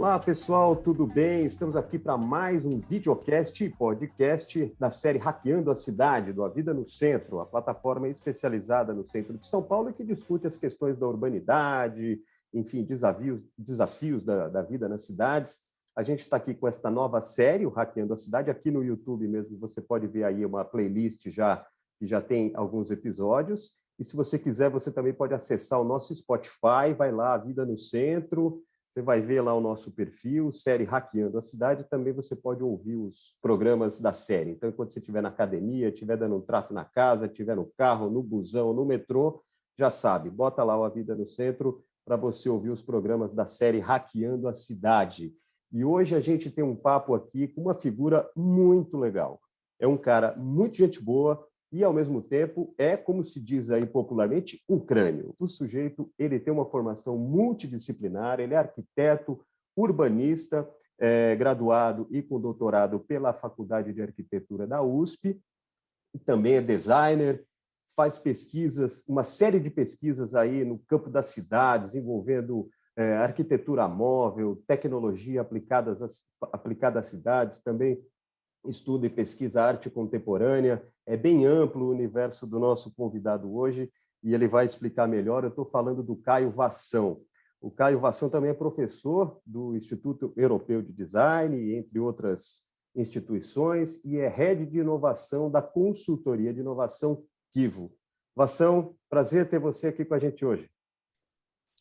Olá, pessoal, tudo bem? Estamos aqui para mais um videocast e podcast da série Hackeando a Cidade, do A Vida no Centro, a plataforma especializada no centro de São Paulo que discute as questões da urbanidade, enfim, desafios da vida nas cidades. A gente está aqui com esta nova série, o Hackeando a Cidade, aqui no YouTube mesmo, você pode ver aí uma playlist que já tem alguns episódios. E se você quiser, você também pode acessar o nosso Spotify, vai lá, A Vida no Centro. Você vai ver lá o nosso perfil, série Hackeando a Cidade, também você pode ouvir os programas da série. Então, enquanto você estiver na academia, estiver dando um trato na casa, estiver no carro, no busão, no metrô, já sabe, bota lá o A Vida no Centro para você ouvir os programas da série Hackeando a Cidade. E hoje a gente tem um papo aqui com uma figura muito legal. É um cara muito gente boa, e, ao mesmo tempo, é, como se diz aí popularmente, um crânio. O sujeito ele tem uma formação multidisciplinar, ele é arquiteto, urbanista, graduado e com doutorado pela Faculdade de Arquitetura da USP, e também é designer, faz pesquisas, uma série de pesquisas aí no campo das cidades, envolvendo arquitetura móvel, tecnologia aplicada às cidades, também estuda e pesquisa arte contemporânea. É bem amplo o universo do nosso convidado hoje e ele vai explicar melhor. Eu estou falando do Caio Vassão. O Caio Vassão também é professor do Instituto Europeu de Design, entre outras instituições, e é head de inovação da consultoria de inovação Kivo. Vassão, prazer ter você aqui com a gente hoje.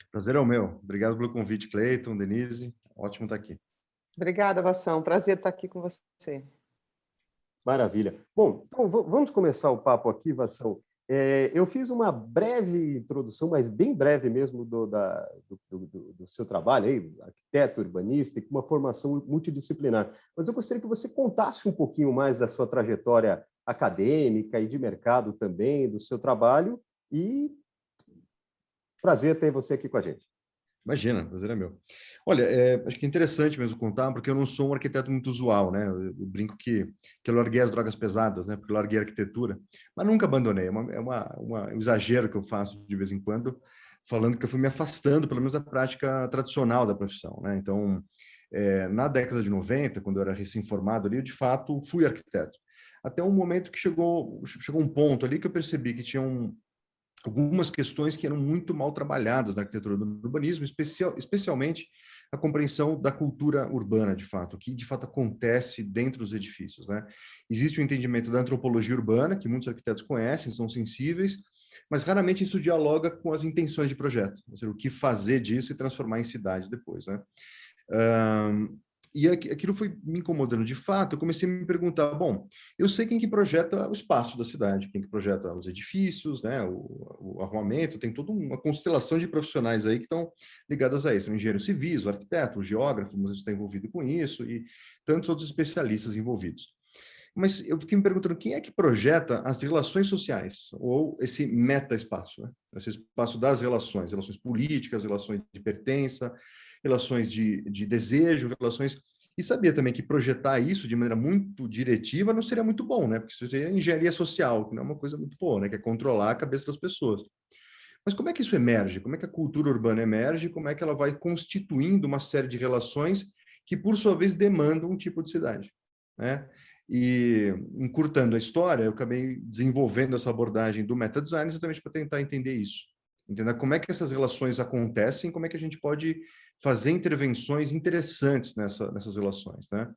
Prazer é o meu. Obrigado pelo convite, Cleiton, Denise. Ótimo estar aqui. Obrigada, Vassão. Prazer estar aqui com você. Maravilha. Bom, então vamos começar o papo aqui, Vassão. Eu fiz uma breve introdução, mas bem breve mesmo, do seu trabalho, aí, arquiteto, urbanista, e com uma formação multidisciplinar. Mas eu gostaria que você contasse um pouquinho mais da sua trajetória acadêmica e de mercado também, do seu trabalho, e prazer ter você aqui com a gente. Imagina, o prazer é meu. Olha, acho que é interessante mesmo contar, porque eu não sou um arquiteto muito usual, né? Eu brinco que eu larguei as drogas pesadas, né? Porque eu larguei a arquitetura, mas nunca abandonei. É um exagero que eu faço de vez em quando, falando que eu fui me afastando, pelo menos, da prática tradicional da profissão, né? Então, na década de 90, quando eu era recém-formado ali, eu, de fato, fui arquiteto. Até um momento que chegou um ponto ali que eu percebi que tinha algumas questões que eram muito mal trabalhadas na arquitetura do urbanismo, especialmente a compreensão da cultura urbana, de fato, o que de fato acontece dentro dos edifícios, né? Existe o entendimento da antropologia urbana, que muitos arquitetos conhecem, são sensíveis, mas raramente isso dialoga com as intenções de projeto, ou seja, o que fazer disso e transformar em cidade depois, né? E aquilo foi me incomodando de fato. Eu comecei a me perguntar, bom, eu sei quem que projeta o espaço da cidade, quem que projeta os edifícios, né, o arruamento, tem toda uma constelação de profissionais aí que estão ligados a isso, o engenheiro civil, o arquiteto, o geógrafo, mas está envolvido com isso, e tantos outros especialistas envolvidos. Mas eu fiquei me perguntando, quem é que projeta as relações sociais, ou esse meta-espaço, né? Esse espaço das relações políticas, relações de pertença, relações de desejo, relações... E sabia também que projetar isso de maneira muito diretiva não seria muito bom, né? Porque isso seria engenharia social, que não é uma coisa muito boa, né? Que é controlar a cabeça das pessoas. Mas como é que isso emerge? Como é que a cultura urbana emerge? Como é que ela vai constituindo uma série de relações que, por sua vez, demandam um tipo de cidade, né? E, encurtando a história, eu acabei desenvolvendo essa abordagem do meta-design exatamente para tentar entender isso. Entender como é que essas relações acontecem, como é que a gente pode fazer intervenções interessantes nessas relações, né?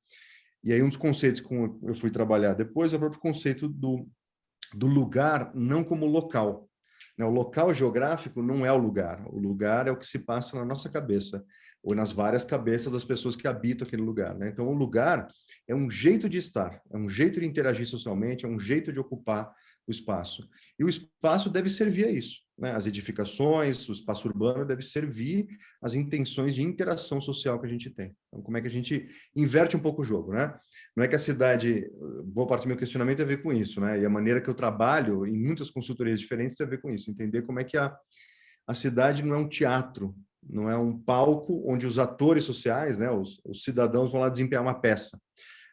E aí um dos conceitos que eu fui trabalhar depois é o próprio conceito do lugar não como local, né? O local geográfico não é o lugar é o que se passa na nossa cabeça, ou nas várias cabeças das pessoas que habitam aquele lugar, né? Então, o lugar é um jeito de estar, é um jeito de interagir socialmente, é um jeito de ocupar o espaço. E o espaço deve servir a isso, né? As edificações, o espaço urbano deve servir às intenções de interação social que a gente tem. Então, como é que a gente inverte um pouco o jogo, né? Não é que a cidade, boa parte do meu questionamento tem a ver com isso, né? E a maneira que eu trabalho em muitas consultorias diferentes tem a ver com isso, entender como é que a cidade não é um teatro, não é um palco onde os atores sociais, né, os cidadãos vão lá desempenhar uma peça.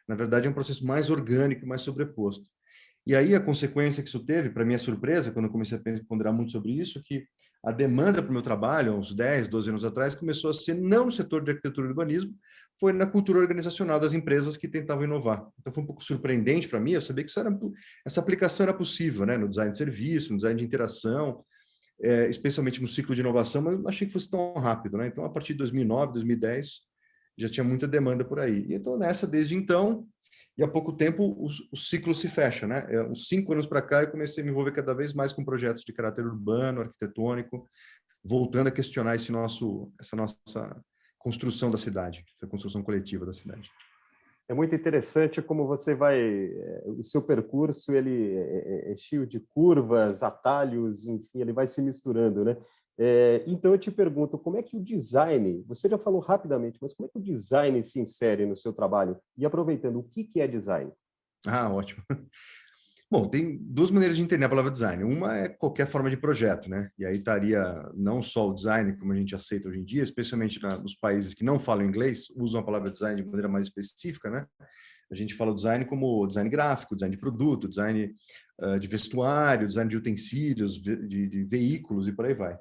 Na verdade, é um processo mais orgânico, mais sobreposto. E aí a consequência que isso teve, para minha surpresa, quando eu comecei a ponderar muito sobre isso, é que a demanda para o meu trabalho, há uns 10, 12 anos atrás, começou a ser não no setor de arquitetura e urbanismo, foi na cultura organizacional das empresas que tentavam inovar. Então, foi um pouco surpreendente para mim, eu sabia que essa aplicação era possível, né? No design de serviço, no design de interação, especialmente no ciclo de inovação, mas eu não achei que fosse tão rápido, né? Então, a partir de 2009, 2010, já tinha muita demanda por aí. E eu estou nessa desde então, e há pouco tempo o ciclo se fecha, né? Uns 5 anos para cá, eu comecei a me envolver cada vez mais com projetos de caráter urbano, arquitetônico, voltando a questionar essa nossa construção da cidade, essa construção coletiva da cidade. É muito interessante como você vai... O seu percurso ele é cheio de curvas, atalhos, enfim, ele vai se misturando, né? Então, eu te pergunto, como é que o design... Você já falou rapidamente, mas como é que o design se insere no seu trabalho? E aproveitando, o que é design? Ah, ótimo. Bom, tem duas maneiras de entender a palavra design. Uma é qualquer forma de projeto, né? E aí estaria não só o design, como a gente aceita hoje em dia, especialmente nos países que não falam inglês, usam a palavra design de maneira mais específica, né? A gente fala design como design gráfico, design de produto, design de vestuário, design de utensílios, de veículos e por aí vai.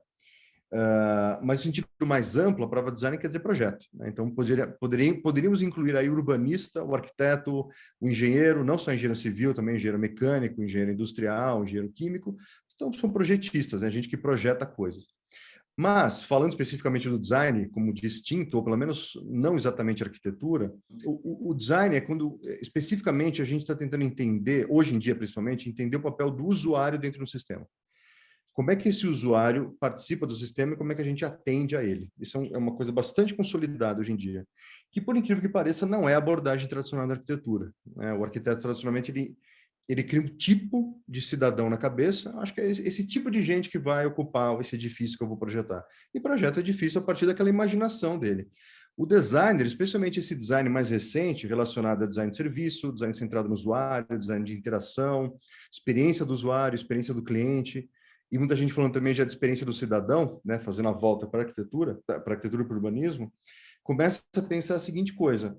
Mas no sentido mais amplo, a palavra design quer dizer projeto, né? Então, poderíamos incluir aí o urbanista, o arquiteto, o engenheiro, não só engenheiro civil, também engenheiro mecânico, engenheiro industrial, engenheiro químico. Então, são projetistas, né? Gente que projeta coisas. Mas, falando especificamente do design como distinto, ou pelo menos não exatamente arquitetura, o design é quando, especificamente, a gente está tentando entender, hoje em dia principalmente, entender o papel do usuário dentro do sistema. Como é que esse usuário participa do sistema e como é que a gente atende a ele? Isso é uma coisa bastante consolidada hoje em dia, que, por incrível que pareça, não é a abordagem tradicional da arquitetura, né? O arquiteto, tradicionalmente, ele cria um tipo de cidadão na cabeça, acho que é esse tipo de gente que vai ocupar esse edifício que eu vou projetar. E projeta o edifício a partir daquela imaginação dele. O designer, especialmente esse design mais recente, relacionado a design de serviço, design centrado no usuário, design de interação, experiência do usuário, experiência do cliente, e muita gente falando também já de experiência do cidadão, né, fazendo a volta para a arquitetura e para o urbanismo, começa a pensar a seguinte coisa: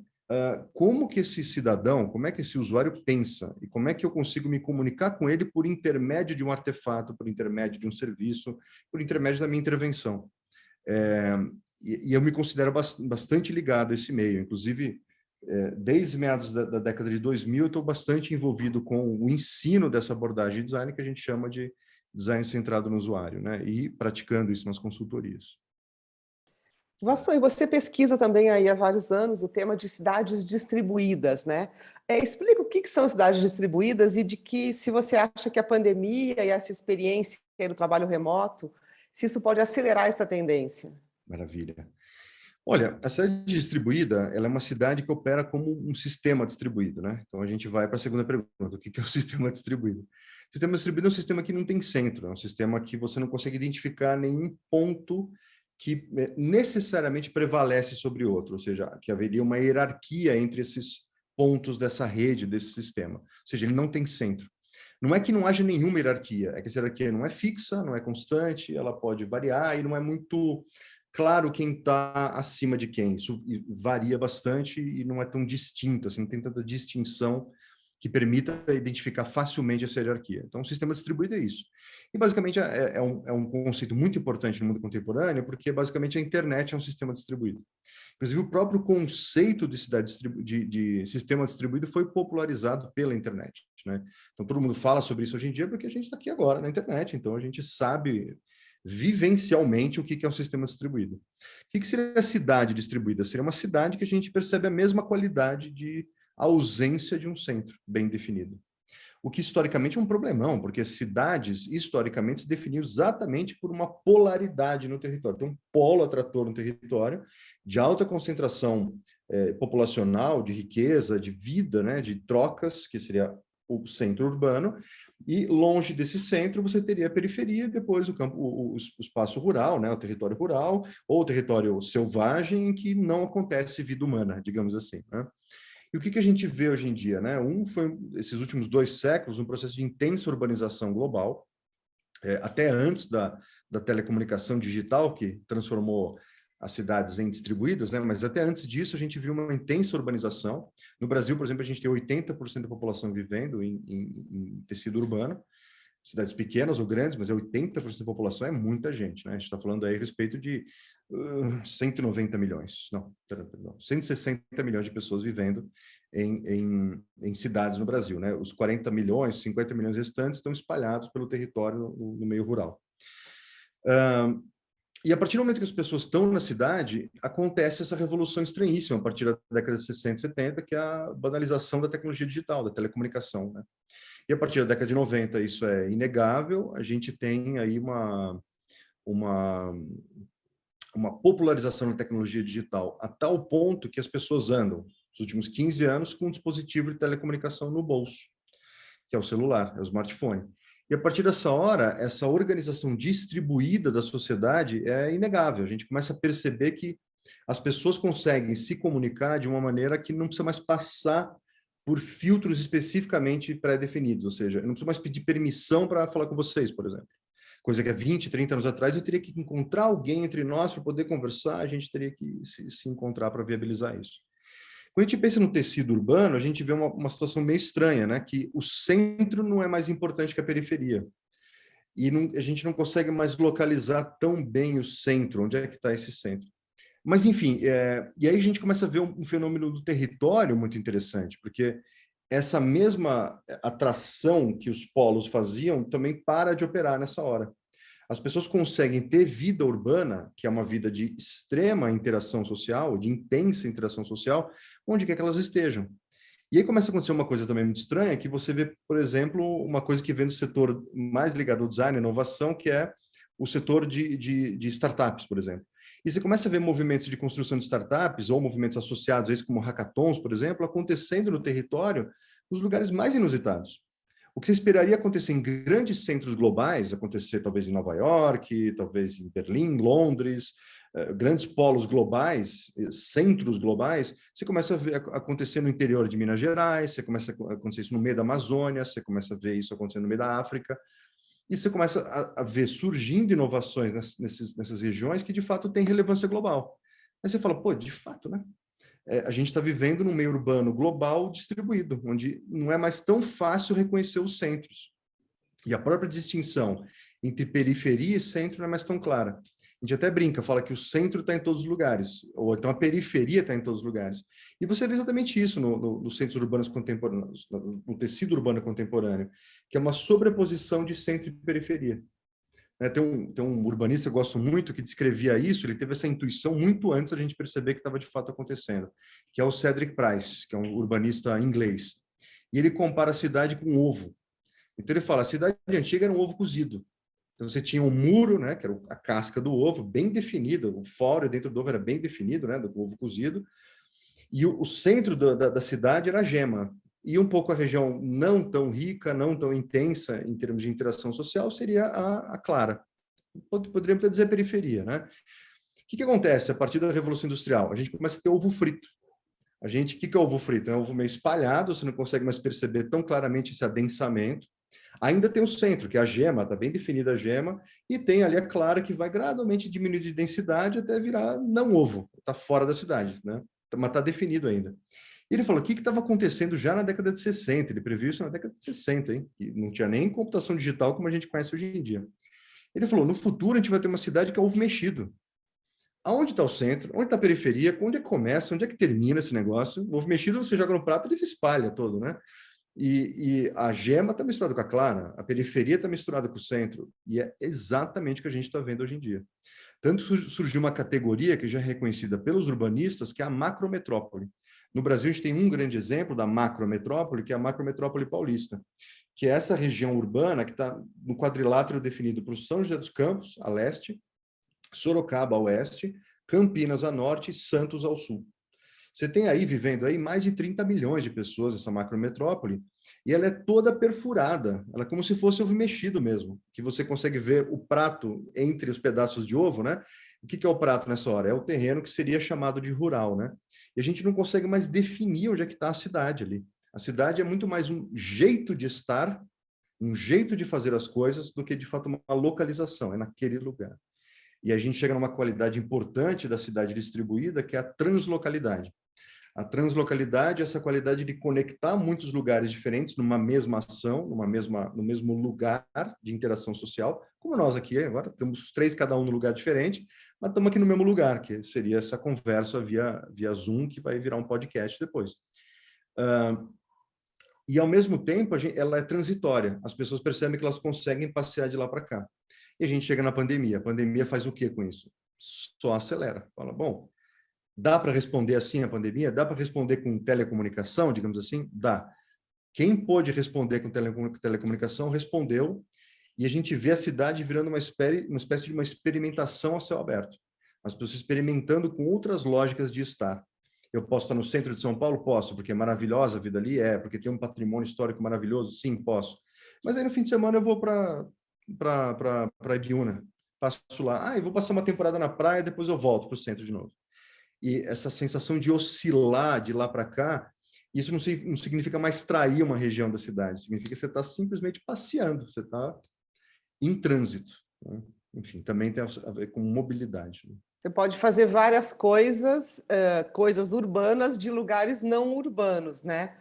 como que esse cidadão, como é que esse usuário pensa e como é que eu consigo me comunicar com ele por intermédio de um artefato, por intermédio de um serviço, por intermédio da minha intervenção. E eu me considero bastante ligado a esse meio, inclusive desde meados da década de 2000 eu estou bastante envolvido com o ensino dessa abordagem de design que a gente chama de design centrado no usuário, né? E praticando isso nas consultorias. E você pesquisa também aí há vários anos o tema de cidades distribuídas, né? Explica o que são cidades distribuídas e de que se você acha que a pandemia e essa experiência do trabalho remoto, se isso pode acelerar essa tendência. Maravilha. Olha, a cidade distribuída, ela é uma cidade que opera como um sistema distribuído, né? Então a gente vai para a segunda pergunta: o que é o sistema distribuído? O sistema distribuído é um sistema que não tem centro, é um sistema que você não consegue identificar nenhum ponto que necessariamente prevalece sobre outro, ou seja, que haveria uma hierarquia entre esses pontos dessa rede, desse sistema. Ou seja, ele não tem centro. Não é que não haja nenhuma hierarquia, é que essa hierarquia não é fixa, não é constante, ela pode variar e não é muito claro quem está acima de quem. Isso varia bastante e não é tão distinto, assim, não tem tanta distinção que permita identificar facilmente essa hierarquia. Então, o sistema distribuído é isso. E, basicamente, é um conceito muito importante no mundo contemporâneo, porque, basicamente, a internet é um sistema distribuído. Inclusive, o próprio conceito de sistema distribuído foi popularizado pela internet, né? Então, todo mundo fala sobre isso hoje em dia porque a gente está aqui agora na internet, então a gente sabe vivencialmente o que é um sistema distribuído. O que seria a cidade distribuída? Seria uma cidade que a gente percebe a mesma qualidade de ausência de um centro bem definido. O que historicamente é um problemão, porque as cidades, historicamente, se definiam exatamente por uma polaridade no território. Tem um polo atrator no território, de alta concentração populacional, de riqueza, de vida, né, de trocas, que seria o centro urbano, e longe desse centro você teria a periferia, depois o espaço rural, né, o território rural, ou o território selvagem, em que não acontece vida humana, digamos assim, né? E o que a gente vê hoje em dia, né? Foi, esses últimos 2 séculos, um processo de intensa urbanização global, até antes da telecomunicação digital, que transformou as cidades em distribuídas, né? Mas até antes disso, a gente viu uma intensa urbanização. No Brasil, por exemplo, a gente tem 80% da população vivendo em tecido urbano. cidades pequenas ou grandes, mas 80% da população é muita gente, né? A gente está falando aí a respeito de 190 milhões, não, perdão, 160 milhões de pessoas vivendo em cidades no Brasil, né? Os 40 milhões, 50 milhões restantes estão espalhados pelo território no meio rural. E a partir do momento que as pessoas estão na cidade, acontece essa revolução estranhíssima, a partir da década de 60 e 70, que é a banalização da tecnologia digital, da telecomunicação, né? E a partir da década de 90, isso é inegável, a gente tem aí uma popularização da tecnologia digital a tal ponto que as pessoas andam, nos últimos 15 anos, com um dispositivo de telecomunicação no bolso, que é o celular, é o smartphone. E a partir dessa hora, essa organização distribuída da sociedade é inegável. A gente começa a perceber que as pessoas conseguem se comunicar de uma maneira que não precisa mais passar por filtros especificamente pré-definidos, ou seja, eu não preciso mais pedir permissão para falar com vocês, por exemplo. Coisa que há 20, 30 anos atrás eu teria que encontrar alguém entre nós para poder conversar, a gente teria que se encontrar para viabilizar isso. Quando a gente pensa no tecido urbano, a gente vê uma situação meio estranha, né? Que o centro não é mais importante que a periferia. E a gente não consegue mais localizar tão bem o centro, onde é que está esse centro. Mas, enfim, e aí a gente começa a ver um fenômeno do território muito interessante, porque essa mesma atração que os polos faziam também para de operar nessa hora. As pessoas conseguem ter vida urbana, que é uma vida de extrema interação social, de intensa interação social, onde quer que elas estejam. E aí começa a acontecer uma coisa também muito estranha, que você vê, por exemplo, uma coisa que vem do setor mais ligado ao design e inovação, que é o setor de startups, por exemplo. E você começa a ver movimentos de construção de startups, ou movimentos associados a isso, como hackathons, por exemplo, acontecendo no território, nos lugares mais inusitados. O que você esperaria acontecer em grandes centros globais, acontecer talvez em Nova York, talvez em Berlim, Londres, grandes polos globais, centros globais, você começa a ver acontecer no interior de Minas Gerais, você começa a acontecer isso no meio da Amazônia, você começa a ver isso acontecendo no meio da África, e você começa a ver surgindo inovações nessas regiões que de fato têm relevância global. Aí você fala, pô, de fato, né? A gente está vivendo num meio urbano global distribuído, onde não é mais tão fácil reconhecer os centros. E a própria distinção entre periferia e centro não é mais tão clara. A gente até brinca, fala que o centro está em todos os lugares, ou então a periferia está em todos os lugares. E você vê exatamente isso nos centros urbanos contemporâneos, no tecido urbano contemporâneo, que é uma sobreposição de centro e periferia. Tem um urbanista que eu gosto muito que descrevia isso, ele teve essa intuição muito antes da gente perceber que estava de fato acontecendo, que é o Cedric Price, que é um urbanista inglês. E ele compara a cidade com um ovo. Então ele fala, a cidade antiga era um ovo cozido. Então você tinha um muro, né, que era a casca do ovo, bem definida, o fora dentro do ovo era bem definido, né, do ovo cozido, e o centro da cidade era a gema. E um pouco a região não tão rica, não tão intensa em termos de interação social, seria a clara. Poderíamos até dizer periferia, né? O que acontece a partir da Revolução Industrial? A gente começa a ter ovo frito. O que é ovo frito? É um ovo meio espalhado, você não consegue mais perceber tão claramente esse adensamento. Ainda tem o centro, que é a gema, está bem definida a gema, e tem ali a clara que vai gradualmente diminuir de densidade até virar não ovo, está fora da cidade, né? Mas está definido ainda. E ele falou, o que estava acontecendo já na década de 60? Ele previu isso na década de 60, hein? Que não tinha nem computação digital como a gente conhece hoje em dia. Ele falou, no futuro a gente vai ter uma cidade que é ovo mexido. Aonde está o centro? Onde está a periferia? Onde é que começa? Onde é que termina esse negócio? O ovo mexido você joga no prato e ele se espalha todo, né? E a gema está misturada com a clara, a periferia está misturada com o centro, e é exatamente o que a gente está vendo hoje em dia. Tanto surgiu uma categoria que já é reconhecida pelos urbanistas, que é a macrometrópole. No Brasil, a gente tem um grande exemplo da macrometrópole, que é a macrometrópole paulista, que é essa região urbana que está no quadrilátero definido por São José dos Campos, a leste, Sorocaba, a oeste, Campinas, a norte e Santos, ao sul. Você tem aí, vivendo aí, mais de 30 milhões de pessoas nessa macrometrópole, e ela é toda perfurada, ela é como se fosse ovo mexido mesmo, que você consegue ver o prato entre os pedaços de ovo, né? O que é o prato nessa hora? É o terreno que seria chamado de rural, né? E a gente não consegue mais definir onde é que está a cidade ali. A cidade é muito mais um jeito de estar, um jeito de fazer as coisas, do que, de fato, uma localização, é naquele lugar. E a gente chega numa qualidade importante da cidade distribuída, que é a translocalidade. A translocalidade é essa qualidade de conectar muitos lugares diferentes numa mesma ação, no mesmo lugar de interação social, como nós aqui agora, temos os 3, cada um no lugar diferente, mas estamos aqui no mesmo lugar, que seria essa conversa via Zoom, que vai virar um podcast depois. E, ao mesmo tempo, ela é transitória. As pessoas percebem que elas conseguem passear de lá para cá. E a gente chega na pandemia. A pandemia faz o quê com isso? Só acelera. Fala, bom, dá para responder assim a pandemia? Dá para responder com telecomunicação, digamos assim? Dá. Quem pôde responder com telecomunicação, respondeu, e a gente vê a cidade virando uma espécie de uma experimentação a céu aberto. As pessoas experimentando com outras lógicas de estar. Eu posso estar no centro de São Paulo? Posso, porque é maravilhosa a vida ali? Porque tem um patrimônio histórico maravilhoso? Sim, posso. Mas aí no fim de semana eu vou para Ibiúna, passo lá. Eu vou passar uma temporada na praia, depois eu volto para o centro de novo. E essa sensação de oscilar de lá para cá, isso não significa mais trair uma região da cidade, significa que você está simplesmente passeando, você está em trânsito, né? Enfim, também tem a ver com mobilidade, né? Você pode fazer várias coisas, coisas urbanas de lugares não urbanos, né?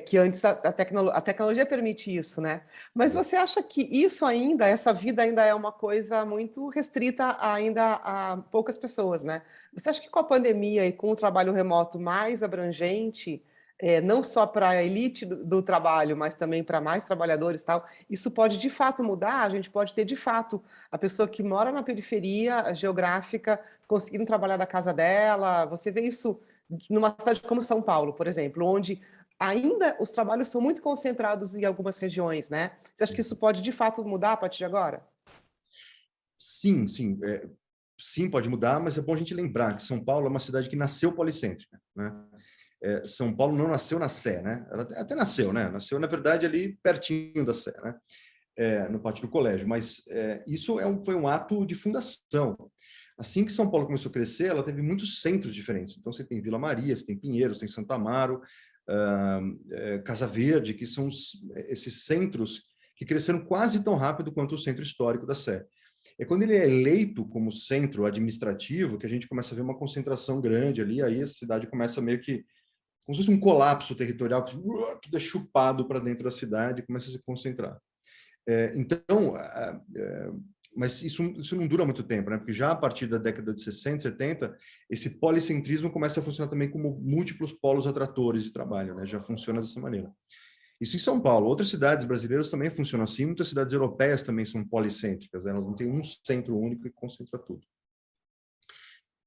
Que antes a tecnologia permite isso, né? Mas você acha que isso ainda, essa vida ainda é uma coisa muito restrita ainda a poucas pessoas, né? Você acha que com a pandemia e com o trabalho remoto mais abrangente, não só para a elite do trabalho, mas também para mais trabalhadores e tal, isso pode de fato mudar? A gente pode ter de fato a pessoa que mora na periferia geográfica conseguindo trabalhar da casa dela. Você vê isso numa cidade como São Paulo, por exemplo, onde ainda os trabalhos são muito concentrados em algumas regiões, né? Você acha que isso pode de fato mudar a partir de agora? Sim, sim. Sim, pode mudar, mas é bom a gente lembrar que São Paulo é uma cidade que nasceu policêntrica, né? São Paulo não nasceu na Sé, né? Ela até nasceu, né? Nasceu, na verdade, ali pertinho da Sé, né? No pátio do colégio, mas isso foi um ato de fundação. Assim que São Paulo começou a crescer, ela teve muitos centros diferentes. Então, você tem Vila Maria, você tem Pinheiros, tem Santa Amaro, Casa Verde, que são esses centros que cresceram quase tão rápido quanto o centro histórico da Sé. É quando ele é eleito como centro administrativo que a gente começa a ver uma concentração grande ali, aí a cidade começa meio que como se fosse um colapso territorial, que tudo é chupado para dentro da cidade e começa a se concentrar. Então, mas isso não dura muito tempo, né? Porque já a partir da década de 60, 70, esse policentrismo começa a funcionar também como múltiplos polos atratores de trabalho, né? Já funciona dessa maneira. Isso em São Paulo. Outras cidades brasileiras também funcionam assim. Muitas cidades europeias também são policêntricas, né? Elas não têm um centro único que concentra tudo.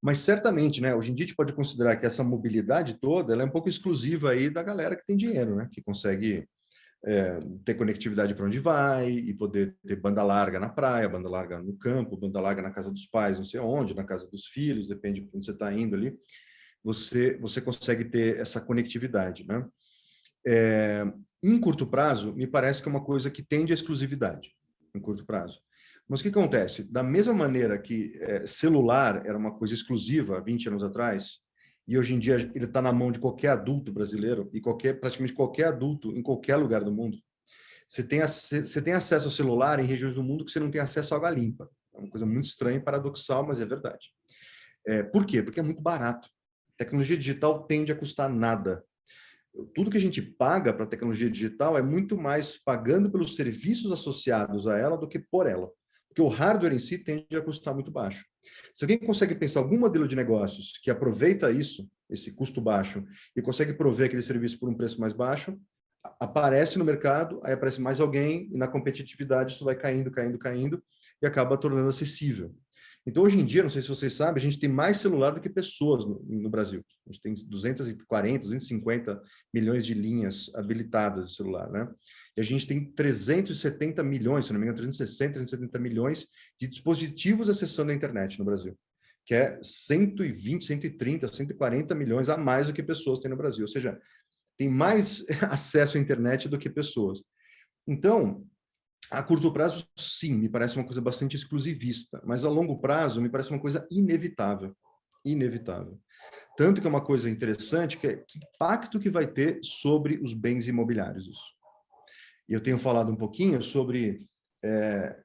Mas certamente, né, hoje em dia a gente pode considerar que essa mobilidade toda ela é um pouco exclusiva aí da galera que tem dinheiro, né, que consegue ter conectividade para onde vai e poder ter banda larga na praia, banda larga no campo, banda larga na casa dos pais, não sei onde, na casa dos filhos, depende de onde você está indo ali, você consegue ter essa conectividade, né? Em curto prazo, me parece que é uma coisa que tende à exclusividade, em curto prazo. Mas o que acontece? Da mesma maneira que celular era uma coisa exclusiva há 20 anos atrás, e hoje em dia ele está na mão de qualquer adulto brasileiro, e praticamente qualquer adulto em qualquer lugar do mundo, você tem acesso ao celular em regiões do mundo que você não tem acesso à água limpa. É uma coisa muito estranha e paradoxal, mas é verdade. Por quê? Porque é muito barato. Tecnologia digital tende a custar nada. Tudo que a gente paga para a tecnologia digital é muito mais pagando pelos serviços associados a ela do que por ela. Porque o hardware em si tende a custar muito baixo. Se alguém consegue pensar algum modelo de negócios que aproveita isso, esse custo baixo, e consegue prover aquele serviço por um preço mais baixo, aparece no mercado, aí aparece mais alguém, e na competitividade isso vai caindo, caindo, caindo, e acaba tornando acessível. Então, hoje em dia, não sei se vocês sabem, a gente tem mais celular do que pessoas no Brasil. A gente tem 240, 250 milhões de linhas habilitadas de celular, né? E a gente tem 370 milhões, se não me engano, 360, 370 milhões de dispositivos acessando a internet no Brasil, que é 120, 130, 140 milhões a mais do que pessoas têm no Brasil. Ou seja, tem mais acesso à internet do que pessoas. Então, a curto prazo, sim, me parece uma coisa bastante exclusivista, mas a longo prazo me parece uma coisa inevitável. Inevitável. Tanto que é uma coisa interessante, que é que impacto que vai ter sobre os bens imobiliários isso. E eu tenho falado um pouquinho sobre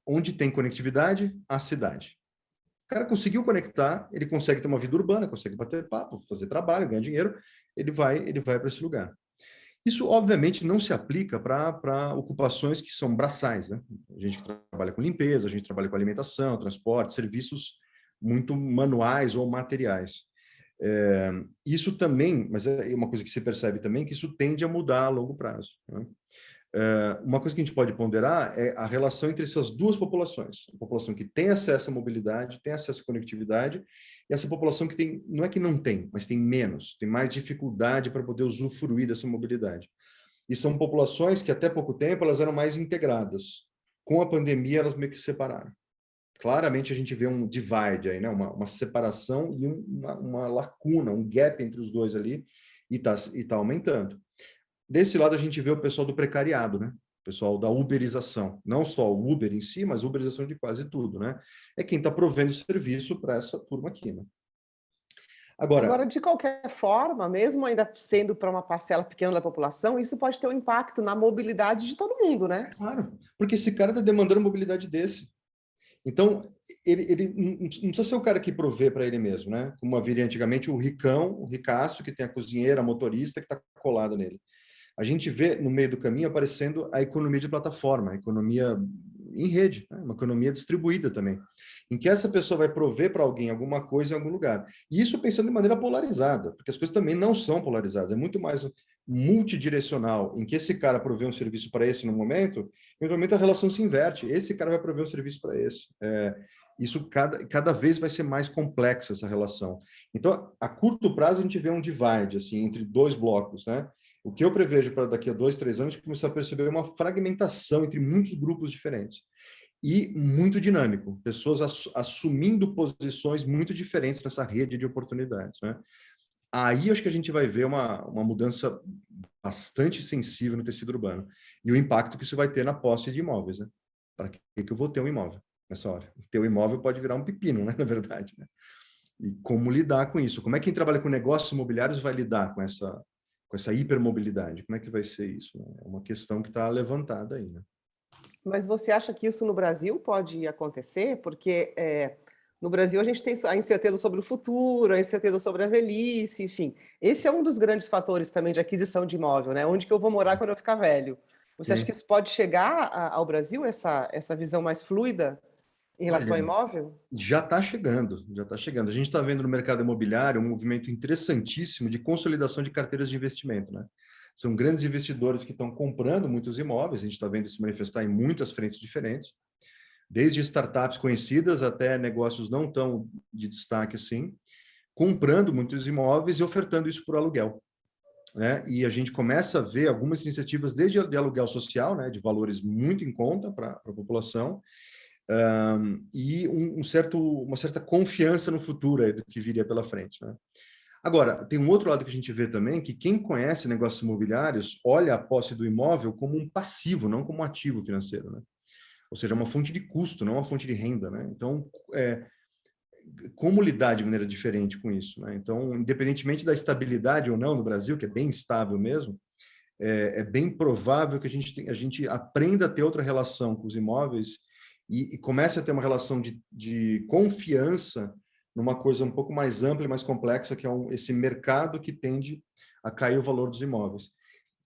onde tem conectividade, a cidade. O cara conseguiu conectar, ele consegue ter uma vida urbana, consegue bater papo, fazer trabalho, ganhar dinheiro, ele vai para esse lugar. Isso, obviamente, não se aplica para ocupações que são braçais, né? A gente que trabalha com limpeza, a gente trabalha com alimentação, transporte, serviços muito manuais ou materiais. Isso também, mas é uma coisa que se percebe também, que isso tende a mudar a longo prazo, né? Uma coisa que a gente pode ponderar é a relação entre essas duas populações. A população que tem acesso à mobilidade, tem acesso à conectividade, e essa população que tem, não é que não tem, mas tem menos, tem mais dificuldade para poder usufruir dessa mobilidade. E são populações que até pouco tempo elas eram mais integradas. Com a pandemia, elas meio que se separaram. Claramente a gente vê um divide aí, né? Uma separação e uma lacuna, um gap entre os dois ali, e tá aumentando. Desse lado, a gente vê o pessoal do precariado, né? O pessoal da uberização. Não só o Uber em si, mas a uberização de quase tudo, né? É quem está provendo serviço para essa turma aqui, né? Agora, de qualquer forma, mesmo ainda sendo para uma parcela pequena da população, isso pode ter um impacto na mobilidade de todo mundo, né? Claro, porque esse cara está demandando mobilidade desse. Então, ele não precisa ser o cara que provê para ele mesmo, né? Como haveria antigamente o ricão, o ricaço, que tem a cozinheira, a motorista, que está colado nele. A gente vê no meio do caminho aparecendo a economia de plataforma, a economia em rede, né? Uma economia distribuída também, em que essa pessoa vai prover para alguém alguma coisa em algum lugar. E isso pensando de maneira polarizada, porque as coisas também não são polarizadas, é muito mais multidirecional, em que esse cara provê um serviço para esse no momento, e no momento a relação se inverte, esse cara vai prover um serviço para esse. Isso cada vez vai ser mais complexa essa relação. Então, a curto prazo, a gente vê um divide assim, entre dois blocos, né? O que eu prevejo para daqui a 2, 3 anos, começar a perceber uma fragmentação entre muitos grupos diferentes. E muito dinâmico, pessoas assumindo posições muito diferentes nessa rede de oportunidades, né? Aí acho que a gente vai ver uma mudança bastante sensível no tecido urbano. E o impacto que isso vai ter na posse de imóveis, né? Para que eu vou ter um imóvel nessa hora? O teu imóvel pode virar um pepino, né? Na verdade, né? E como lidar com isso? Como é que quem trabalha com negócios imobiliários vai lidar com essa hipermobilidade? Como é que vai ser isso? É uma questão que está levantada aí, né? Mas você acha que isso no Brasil pode acontecer? Porque no Brasil a gente tem a incerteza sobre o futuro, a incerteza sobre a velhice, enfim. Esse é um dos grandes fatores também de aquisição de imóvel, né? Onde que eu vou morar quando eu ficar velho? Você acha que isso pode chegar ao Brasil, essa visão mais fluida em relação ao Olha, imóvel? já está chegando, já está chegando. A gente está vendo no mercado imobiliário um movimento interessantíssimo de consolidação de carteiras de investimento, né? São grandes investidores que estão comprando muitos imóveis, a gente está vendo isso se manifestar em muitas frentes diferentes, desde startups conhecidas até negócios não tão de destaque assim, comprando muitos imóveis e ofertando isso por aluguel, né? E a gente começa a ver algumas iniciativas desde de aluguel social, né, de valores muito em conta para a população, e uma certa confiança no futuro aí do que viria pela frente, né? Agora, tem um outro lado que a gente vê também, que quem conhece negócios imobiliários olha a posse do imóvel como um passivo, não como um ativo financeiro, né? Ou seja, uma fonte de custo, não uma fonte de renda, né? Então, como lidar de maneira diferente com isso, né? Então, independentemente da estabilidade ou não no Brasil, que é bem estável mesmo, é bem provável que a gente aprenda a ter outra relação com os imóveis e comece a ter uma relação de confiança numa coisa um pouco mais ampla e mais complexa, que é esse mercado que tende a cair o valor dos imóveis.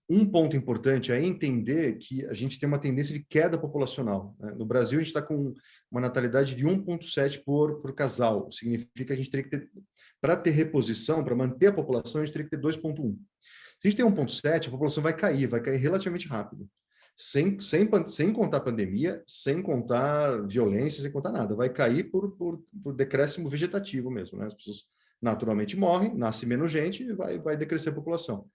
Um ponto importante é entender que a gente tem uma tendência de queda populacional, né? No Brasil, a gente está com uma natalidade de 1,7 por casal. Significa que a gente teria que ter, para ter reposição, para manter a população, a gente teria que ter 2,1. Se a gente tem 1,7, a população vai cair relativamente rápido. Sem contar pandemia, sem contar violência, sem contar nada. Vai cair por decréscimo vegetativo mesmo, né? As pessoas naturalmente morrem, nasce menos gente e vai decrescer a população.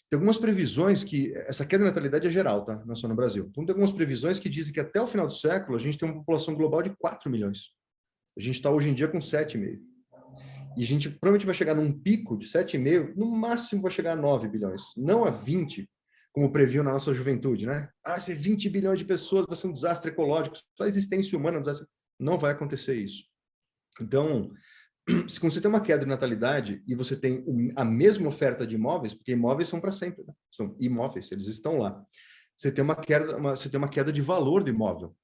Tem algumas previsões que... Essa queda de natalidade é geral, tá? Não é só no Brasil. Então, tem algumas previsões que dizem que até o final do século a gente tem uma população global de 4 milhões. A gente está hoje em dia com 7,5. E a gente provavelmente vai chegar num pico de 7,5, no máximo vai chegar a 9 bilhões. Não a 20, como previu na nossa juventude, né? Se 20 bilhões de pessoas vai ser um desastre ecológico, só a existência humana é um desastre. Não vai acontecer isso. Então, se você tem uma queda de natalidade e você tem a mesma oferta de imóveis, porque imóveis são para sempre, né? São imóveis, eles estão lá. Você tem uma queda de valor do imóvel.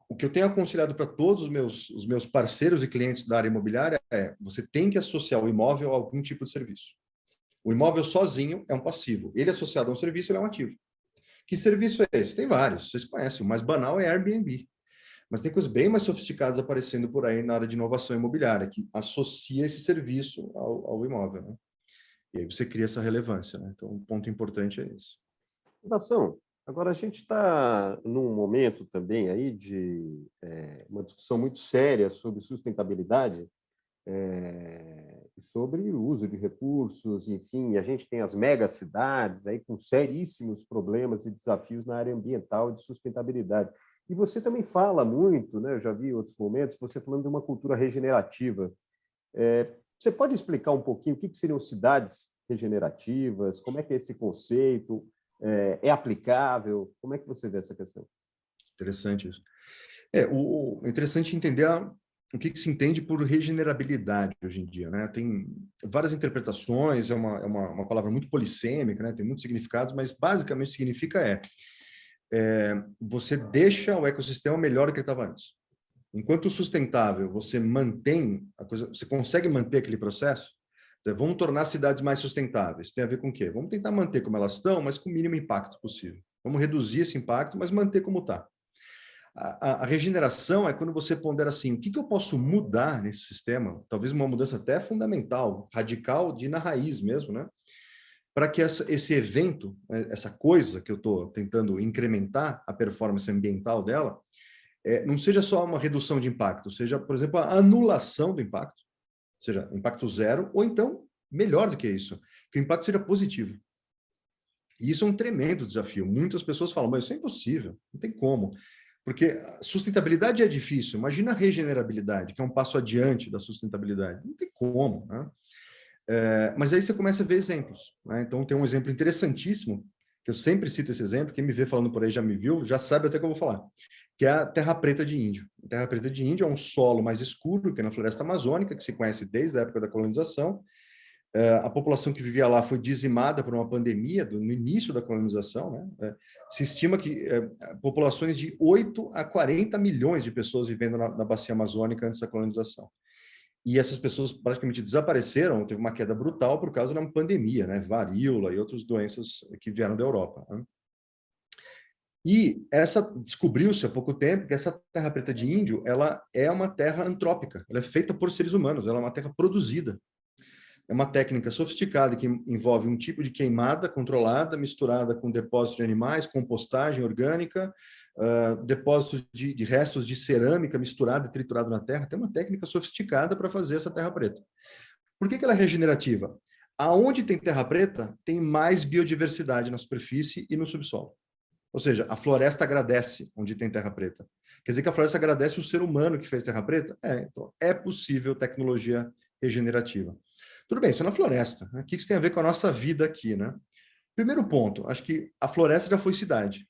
O que eu tenho aconselhado para todos os meus parceiros e clientes da área imobiliária é: você tem que associar o imóvel a algum tipo de serviço. O imóvel sozinho é um passivo. Ele associado a um serviço, ele é um ativo. Que serviço é esse? Tem vários, vocês conhecem. O mais banal é Airbnb. Mas tem coisas bem mais sofisticadas aparecendo por aí na área de inovação imobiliária, que associa esse serviço ao imóvel, né? E aí você cria essa relevância, né? Então, um ponto importante é esse. Fundação, agora a gente está num momento também aí de uma discussão muito séria sobre sustentabilidade, sobre o uso de recursos, enfim, a gente tem as megacidades aí com seríssimos problemas e desafios na área ambiental e de sustentabilidade. E você também fala muito, né? Eu já vi em outros momentos, você falando de uma cultura regenerativa. Você pode explicar um pouquinho o que seriam cidades regenerativas? Como é que é esse conceito? É aplicável? Como é que você vê essa questão? Interessante isso. É interessante entender o que se entende por regenerabilidade hoje em dia, né? Tem várias interpretações, é uma palavra muito polissêmica, né? Tem muitos significados, mas basicamente significa você deixa o ecossistema melhor do que ele estava antes. Enquanto sustentável, você mantém a coisa, você consegue manter aquele processo. Vamos tornar as cidades mais sustentáveis. Tem a ver com o quê? Vamos tentar manter como elas estão, mas com o mínimo impacto possível. Vamos reduzir esse impacto, mas manter como está. A regeneração é quando você pondera assim, o que eu posso mudar nesse sistema? Talvez uma mudança até fundamental, radical, de ir na raiz mesmo, né? Para que esse evento, essa coisa que eu estou tentando incrementar a performance ambiental dela, não seja só uma redução de impacto, seja, por exemplo, a anulação do impacto, seja impacto zero, ou então, melhor do que isso, que o impacto seja positivo. E isso é um tremendo desafio. Muitas pessoas falam, mas isso é impossível, não tem como. Porque a sustentabilidade é difícil. Imagina a regenerabilidade, que é um passo adiante da sustentabilidade. Não tem como, né? Mas aí você começa a ver exemplos, né? Então, tem um exemplo interessantíssimo, que eu sempre cito esse exemplo, quem me vê falando por aí já me viu, já sabe até o que eu vou falar, que é a terra preta de índio. A terra preta de índio é um solo mais escuro que tem na floresta amazônica, que se conhece desde a época da colonização. A população que vivia lá foi dizimada por uma pandemia no início da colonização, né? Se estima que populações de 8 a 40 milhões de pessoas vivendo na bacia amazônica antes da colonização. E essas pessoas praticamente desapareceram, teve uma queda brutal por causa da pandemia, né? Varíola e outras doenças que vieram da Europa, né? E descobriu-se há pouco tempo que essa terra preta de índio, ela é uma terra antrópica, ela é feita por seres humanos, ela é uma terra produzida. É uma técnica sofisticada que envolve um tipo de queimada controlada, misturada com depósito de animais, compostagem orgânica, depósito de restos de cerâmica misturado e triturado na terra. Tem uma técnica sofisticada para fazer essa terra preta. Por que ela é regenerativa? Aonde tem terra preta, tem mais biodiversidade na superfície e no subsolo. Ou seja, a floresta agradece onde tem terra preta. Quer dizer que a floresta agradece o ser humano que fez terra preta? Então é possível tecnologia regenerativa. Tudo bem, isso é na floresta, né? O que isso tem a ver com a nossa vida aqui, né? Primeiro ponto, acho que a floresta já foi cidade.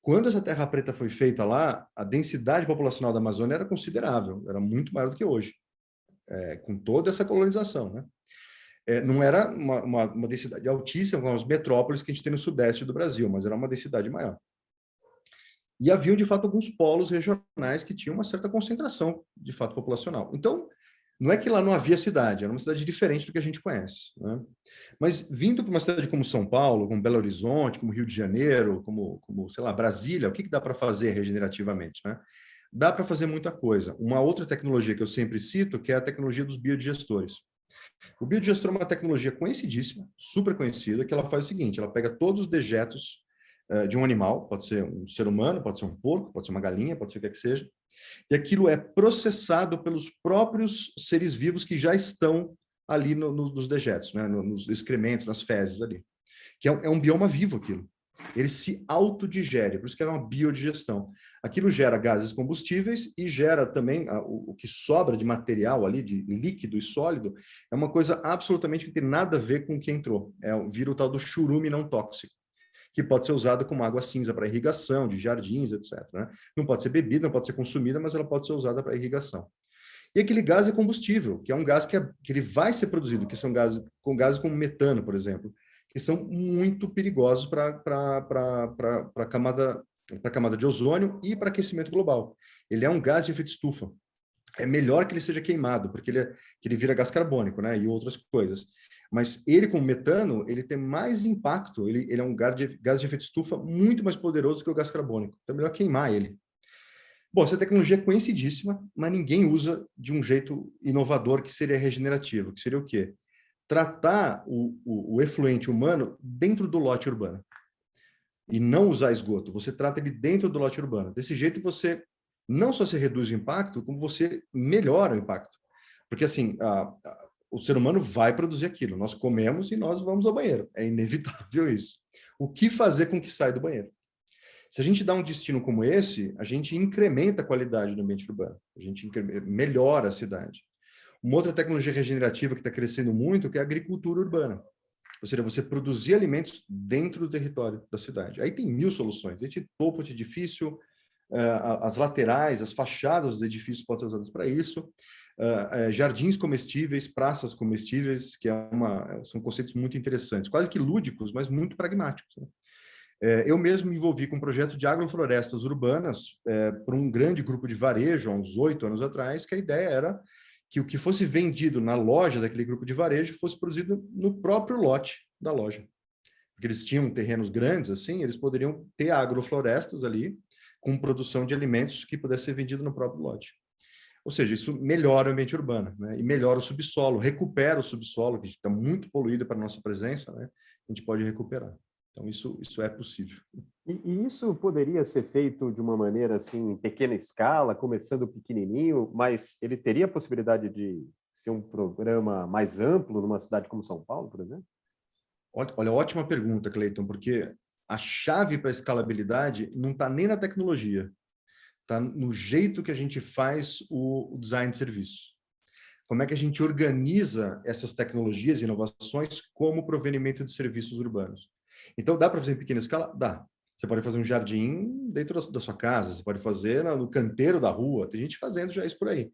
Quando essa terra preta foi feita lá, a densidade populacional da Amazônia era considerável, era muito maior do que hoje, com toda essa colonização, né? Não era uma densidade altíssima, como as metrópoles que a gente tem no sudeste do Brasil, mas era uma densidade maior. E haviam, de fato, alguns polos regionais que tinham uma certa concentração, de fato, populacional. Então, não é que lá não havia cidade, era uma cidade diferente do que a gente conhece, né? Mas vindo para uma cidade como São Paulo, como Belo Horizonte, como Rio de Janeiro, como sei lá, Brasília, o que dá para fazer regenerativamente, né? Dá para fazer muita coisa. Uma outra tecnologia que eu sempre cito, que é a tecnologia dos biodigestores. O biodigestor é uma tecnologia conhecidíssima, super conhecida, que ela faz o seguinte, ela pega todos os dejetos de um animal, pode ser um ser humano, pode ser um porco, pode ser uma galinha, pode ser o que seja, e aquilo é processado pelos próprios seres vivos que já estão ali nos dejetos, né? Nos excrementos, nas fezes ali. Que é um bioma vivo aquilo. Ele se autodigere, por isso que é uma biodigestão. Aquilo gera gases combustíveis e gera também o que sobra de material ali, de líquido e sólido, é uma coisa absolutamente que não tem nada a ver com o que entrou. Vira o tal do churume não tóxico, que pode ser usada como água cinza para irrigação, de jardins, etc., né? Não pode ser bebida, não pode ser consumida, mas ela pode ser usada para irrigação. E aquele gás é combustível, que é um gás que ele vai ser produzido, que são gases como metano, por exemplo, que são muito perigosos para a camada de ozônio e para aquecimento global. Ele é um gás de efeito estufa. É melhor que ele seja queimado, porque ele vira gás carbônico, né? E outras coisas. Mas ele, como metano, ele tem mais impacto, ele é um gás de efeito estufa muito mais poderoso que o gás carbônico. Então é melhor queimar ele. Bom, essa tecnologia é conhecidíssima, mas ninguém usa de um jeito inovador que seria regenerativo, que seria o quê? Tratar o efluente humano dentro do lote urbano. E não usar esgoto, você trata ele dentro do lote urbano. Desse jeito você não só se reduz o impacto, como você melhora o impacto. Porque assim, o ser humano vai produzir aquilo, nós comemos e nós vamos ao banheiro, é inevitável isso. O que fazer com que sai do banheiro? Se a gente dá um destino como esse, a gente incrementa a qualidade do ambiente urbano, a gente melhora a cidade. Uma outra tecnologia regenerativa que está crescendo muito que é a agricultura urbana. Ou seja, você produzir alimentos dentro do território da cidade. Aí tem 1000 soluções, desde topo de edifício, as laterais, as fachadas dos edifícios podem ser usadas para isso, jardins comestíveis, praças comestíveis, que são conceitos muito interessantes, quase que lúdicos, mas muito pragmáticos, né? Eu mesmo me envolvi com um projeto de agroflorestas urbanas por um grande grupo de varejo, há uns 8 anos atrás, que a ideia era que o que fosse vendido na loja daquele grupo de varejo fosse produzido no próprio lote da loja. Porque eles tinham terrenos grandes, assim, eles poderiam ter agroflorestas ali, com produção de alimentos que pudesse ser vendido no próprio lote. Ou seja, isso melhora o ambiente urbano, né? E melhora o subsolo, recupera o subsolo, que está muito poluído para a nossa presença, né? A gente pode recuperar. Então, isso é possível. E isso poderia ser feito de uma maneira assim, em pequena escala, começando pequenininho, mas ele teria a possibilidade de ser um programa mais amplo numa cidade como São Paulo, por exemplo? Olha, ótima pergunta, Cleiton, porque a chave para a escalabilidade não está nem na tecnologia, está no jeito que a gente faz o design de serviço. Como é que a gente organiza essas tecnologias e inovações como provenimento de serviços urbanos. Então, dá para fazer em pequena escala? Dá. Você pode fazer um jardim dentro da sua casa, você pode fazer no canteiro da rua, tem gente fazendo já isso por aí.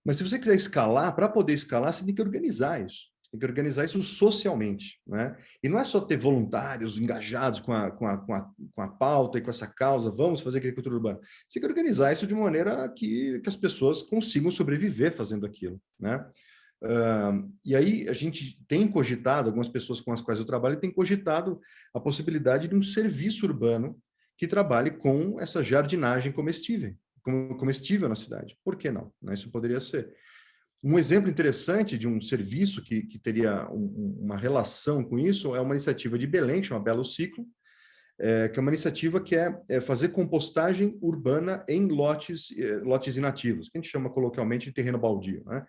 Mas se você quiser escalar, para poder escalar, você tem que organizar isso. Você tem que organizar isso socialmente, né? E não é só ter voluntários engajados com a pauta e com essa causa, vamos fazer agricultura urbana. Você tem que organizar isso de uma maneira que as pessoas consigam sobreviver fazendo aquilo, né? E aí a gente tem cogitado, algumas pessoas com as quais eu trabalho têm cogitado a possibilidade de um serviço urbano que trabalhe com essa jardinagem comestível na cidade. Por que não? Isso poderia ser. Um exemplo interessante de um serviço que teria uma relação com isso é uma iniciativa de Belém, que chama Belo Ciclo, que é uma iniciativa que é fazer compostagem urbana em lotes inativos, que a gente chama coloquialmente de terreno baldio, né?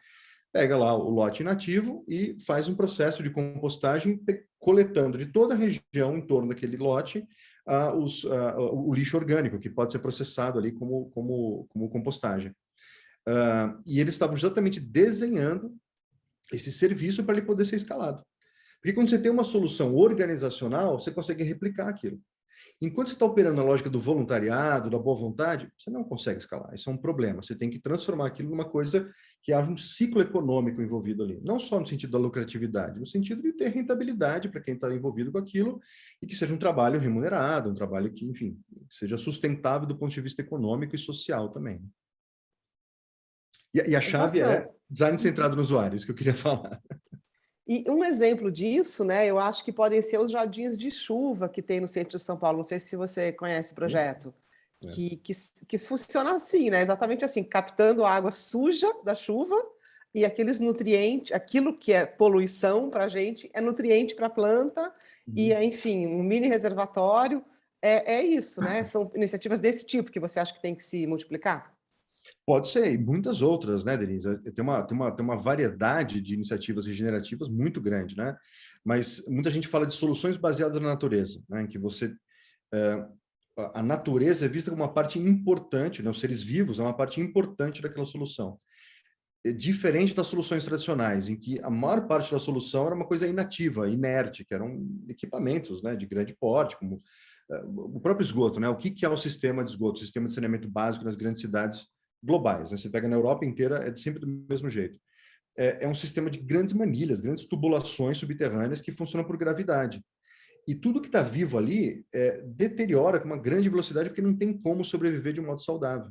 Pega lá o lote inativo e faz um processo de compostagem, coletando de toda a região em torno daquele lote o lixo orgânico, que pode ser processado ali como compostagem. E eles estavam exatamente desenhando esse serviço para ele poder ser escalado. Porque quando você tem uma solução organizacional, você consegue replicar aquilo. Enquanto você está operando na lógica do voluntariado, da boa vontade, você não consegue escalar. Isso é um problema. Você tem que transformar aquilo numa coisa que haja um ciclo econômico envolvido ali. Não só no sentido da lucratividade, no sentido de ter rentabilidade para quem está envolvido com aquilo e que seja um trabalho remunerado, um trabalho que, enfim, seja sustentável do ponto de vista econômico e social também. E a chave é design centrado no usuário, isso que eu queria falar. E um exemplo disso, né, eu acho que podem ser os jardins de chuva que tem no centro de São Paulo. Não sei se você conhece o projeto. Que funciona assim, né? Exatamente assim, captando a água suja da chuva e aqueles nutrientes, aquilo que é poluição para a gente, é nutriente para a planta, e, enfim, um mini reservatório. É isso, né? São iniciativas desse tipo que você acha que tem que se multiplicar? Pode ser, e muitas outras, né, Denise? Tem uma variedade de iniciativas regenerativas muito grande, né? Mas muita gente fala de soluções baseadas na natureza, né? Em que você... a natureza é vista como uma parte importante, né? Os seres vivos é uma parte importante daquela solução. É diferente das soluções tradicionais, em que a maior parte da solução era uma coisa inativa, inerte, que eram equipamentos, né, de grande porte, como o próprio esgoto, né? O que é o sistema de esgoto? O sistema de saneamento básico nas grandes cidades globais, né? Você pega na Europa inteira, é sempre do mesmo jeito. É um sistema de grandes manilhas, grandes tubulações subterrâneas que funcionam por gravidade. E tudo que está vivo ali deteriora com uma grande velocidade porque não tem como sobreviver de um modo saudável.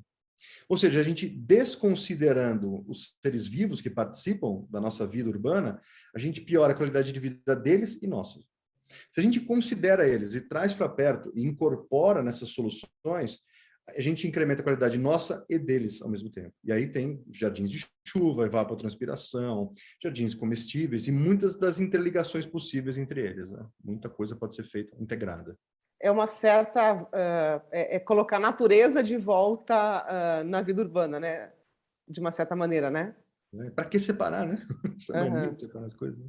Ou seja, a gente desconsiderando os seres vivos que participam da nossa vida urbana, a gente piora a qualidade de vida deles e nossa. Se a gente considera eles e traz para perto e incorpora nessas soluções, a gente incrementa a qualidade nossa e deles ao mesmo tempo. E aí tem jardins de chuva, evapotranspiração, jardins comestíveis e muitas das interligações possíveis entre eles, né? Muita coisa pode ser feita integrada. É uma certa... colocar a natureza de volta na vida urbana, né? De uma certa maneira, né? Para que separar, né? Essa mania de separar as coisas.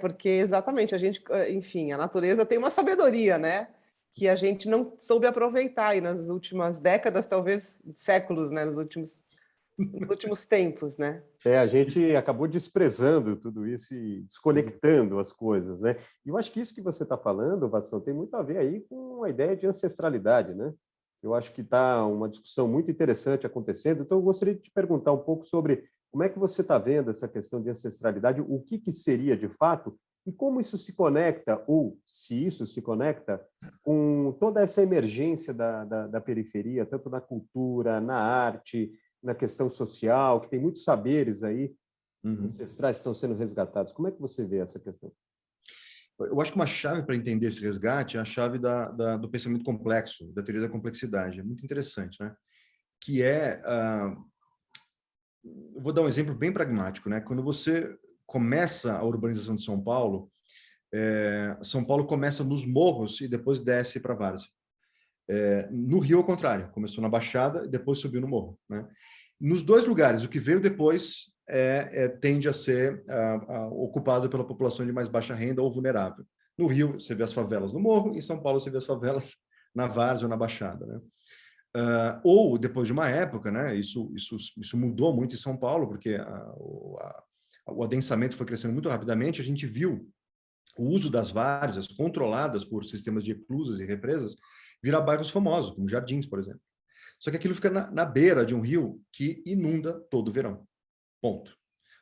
Porque exatamente, a gente, enfim, a natureza tem uma sabedoria, né? Que a gente não soube aproveitar aí nas últimas décadas, talvez séculos, né? Nos últimos tempos, né? A gente acabou desprezando tudo isso e desconectando as coisas, né? E eu acho que isso que você está falando, Vassão, tem muito a ver aí com a ideia de ancestralidade, né? Eu acho que está uma discussão muito interessante acontecendo, então eu gostaria de te perguntar um pouco sobre como é que você está vendo essa questão de ancestralidade, o que seria de fato, e como isso se conecta, ou se isso se conecta, com toda essa emergência da periferia, tanto na cultura, na arte, na questão social, que tem muitos saberes aí, ancestrais que estão sendo resgatados. Como é que você vê essa questão? Eu acho que uma chave para entender esse resgate é a chave do pensamento complexo, da teoria da complexidade. É muito interessante, né? Que é... eu vou dar um exemplo bem pragmático, né? Quando você começa a urbanização de São Paulo, São Paulo começa nos morros e depois desce para a várzea. No Rio, ao contrário, começou na Baixada e depois subiu no morro, né? Nos dois lugares, o que veio depois tende a ser ocupado pela população de mais baixa renda ou vulnerável. No Rio, você vê as favelas no morro, em São Paulo, você vê as favelas na várzea ou na Baixada, né? Ou depois de uma época, né? Isso mudou muito em São Paulo, porque o adensamento foi crescendo muito rapidamente. A gente viu o uso das várzeas controladas por sistemas de eclusas e represas virar bairros famosos, como Jardins, por exemplo. Só que aquilo fica na beira de um rio que inunda todo o verão. Ponto.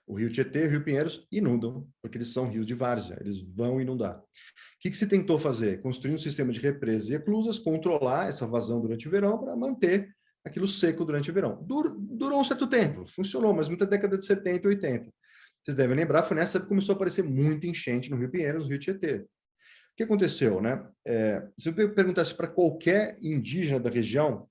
O Rio Tietê e o Rio Pinheiros inundam, porque eles são rios de várzea, eles vão inundar. O que se tentou fazer? Construir um sistema de represas e eclusas, controlar essa vazão durante o verão para manter aquilo seco durante o verão. Durou um certo tempo, funcionou, mas muita década de 70 e 80. Vocês devem lembrar, foi nessa época que começou a aparecer muita enchente no Rio Pinheiros, no Rio Tietê. O que aconteceu, né? Se eu perguntasse para qualquer indígena da região,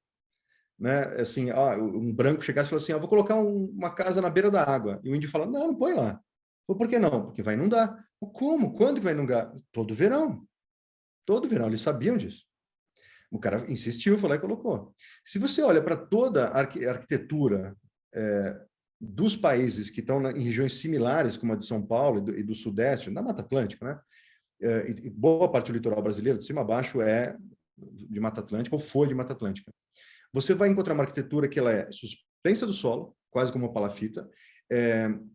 né, assim, um branco chegasse e falasse assim, vou colocar uma casa na beira da água. E o índio fala, não põe lá. Por que não? Porque vai inundar. Como? Quando que vai inundar? Todo verão. Todo verão, eles sabiam disso. O cara insistiu, foi lá e colocou. Se você olha para toda a arquitetura dos países que estão em regiões similares, como a de São Paulo e do Sudeste, na Mata Atlântica, né? E boa parte do litoral brasileiro, de cima a baixo, é de Mata Atlântica, ou foi de Mata Atlântica. Você vai encontrar uma arquitetura que ela é suspensa do solo, quase como uma palafita,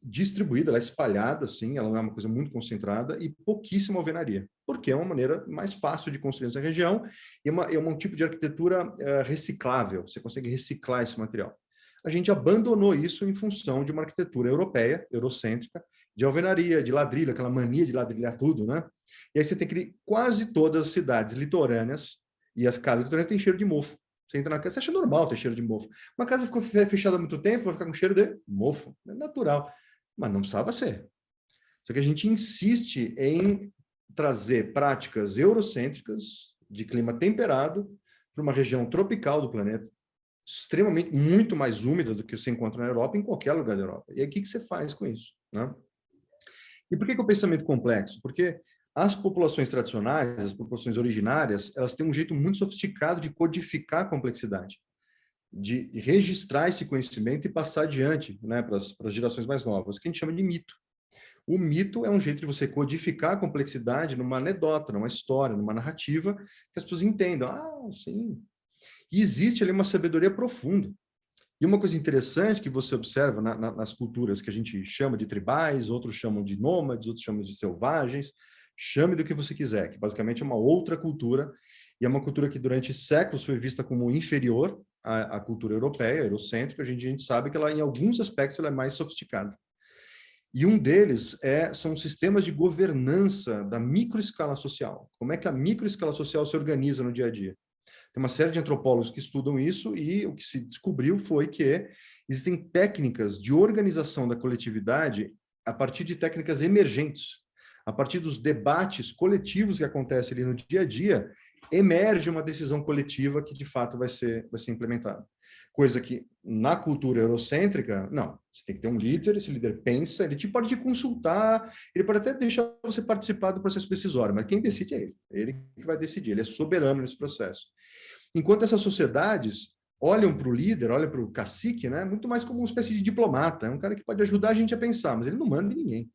distribuída, ela é espalhada, assim, ela não é uma coisa muito concentrada, e pouquíssima alvenaria, porque é uma maneira mais fácil de construir essa região, e é um tipo de arquitetura reciclável, você consegue reciclar esse material. A gente abandonou isso em função de uma arquitetura europeia, eurocêntrica, de alvenaria, de ladrilho, aquela mania de ladrilhar tudo, né? E aí você tem que quase todas as cidades litorâneas e as casas litorâneas têm cheiro de mofo. Você entra na casa, você acha normal ter cheiro de mofo. Uma casa ficou fechada há muito tempo, vai ficar com cheiro de mofo. É natural. Mas não precisava ser. Só que a gente insiste em trazer práticas eurocêntricas, de clima temperado, para uma região tropical do planeta, extremamente, muito mais úmida do que você encontra na Europa, em qualquer lugar da Europa. E aí, o que você faz com isso, né? E por que o pensamento complexo? Porque as populações tradicionais, as populações originárias, elas têm um jeito muito sofisticado de codificar a complexidade, de registrar esse conhecimento e passar adiante, né, para as gerações mais novas, que a gente chama de mito. O mito é um jeito de você codificar a complexidade numa anedota, numa história, numa narrativa, que as pessoas entendam. Sim. E existe ali uma sabedoria profunda. E uma coisa interessante que você observa nas culturas que a gente chama de tribais, outros chamam de nômades, outros chamam de selvagens, chame do que você quiser, que basicamente é uma outra cultura, e é uma cultura que durante séculos foi vista como inferior à cultura europeia, eurocêntrica. A gente sabe que ela, em alguns aspectos, ela é mais sofisticada. E um deles são sistemas de governança da microescala social. Como é que a microescala social se organiza no dia a dia? Tem uma série de antropólogos que estudam isso e o que se descobriu foi que existem técnicas de organização da coletividade a partir de técnicas emergentes, a partir dos debates coletivos que acontecem ali no dia a dia, emerge uma decisão coletiva que, de fato, vai ser implementada. Coisa que, na cultura eurocêntrica, não. Você tem que ter um líder, esse líder pensa, ele pode te consultar, ele pode até deixar você participar do processo decisório, mas quem decide é ele que vai decidir, ele é soberano nesse processo. Enquanto essas sociedades olham para o líder, olham para o cacique, né, muito mais como uma espécie de diplomata, é um cara que pode ajudar a gente a pensar, mas ele não manda em ninguém.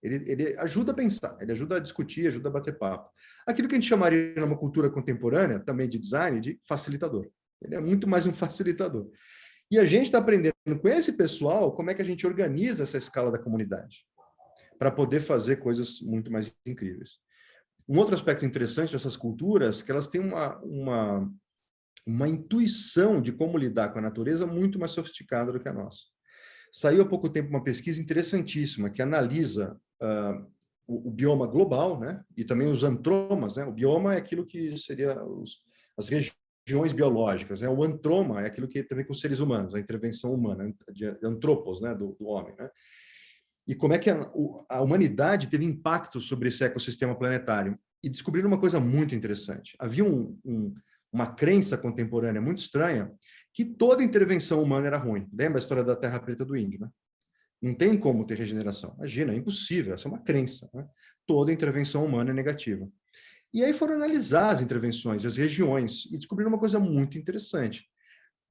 Ele ajuda a pensar, ele ajuda a discutir, ajuda a bater papo. Aquilo que a gente chamaria numa cultura contemporânea, também de design, de facilitador. Ele é muito mais um facilitador. E a gente está aprendendo com esse pessoal como é que a gente organiza essa escala da comunidade para poder fazer coisas muito mais incríveis. Um outro aspecto interessante dessas culturas é que elas têm uma intuição de como lidar com a natureza muito mais sofisticada do que a nossa. Saiu há pouco tempo uma pesquisa interessantíssima que analisa o bioma global, né? E também os antromas, né? O bioma é aquilo que seria as regiões biológicas, né? O antroma é aquilo que tem a ver com os seres humanos, a intervenção humana, de antropos, né? Do homem, né? E como é que a humanidade teve impacto sobre esse ecossistema planetário. E descobriram uma coisa muito interessante. Havia uma crença contemporânea muito estranha que toda intervenção humana era ruim. Lembra a história da terra preta do índio, né? Não tem como ter regeneração. Imagina, é impossível, essa é uma crença, né? Toda intervenção humana é negativa. E aí foram analisar as intervenções, as regiões, e descobriram uma coisa muito interessante.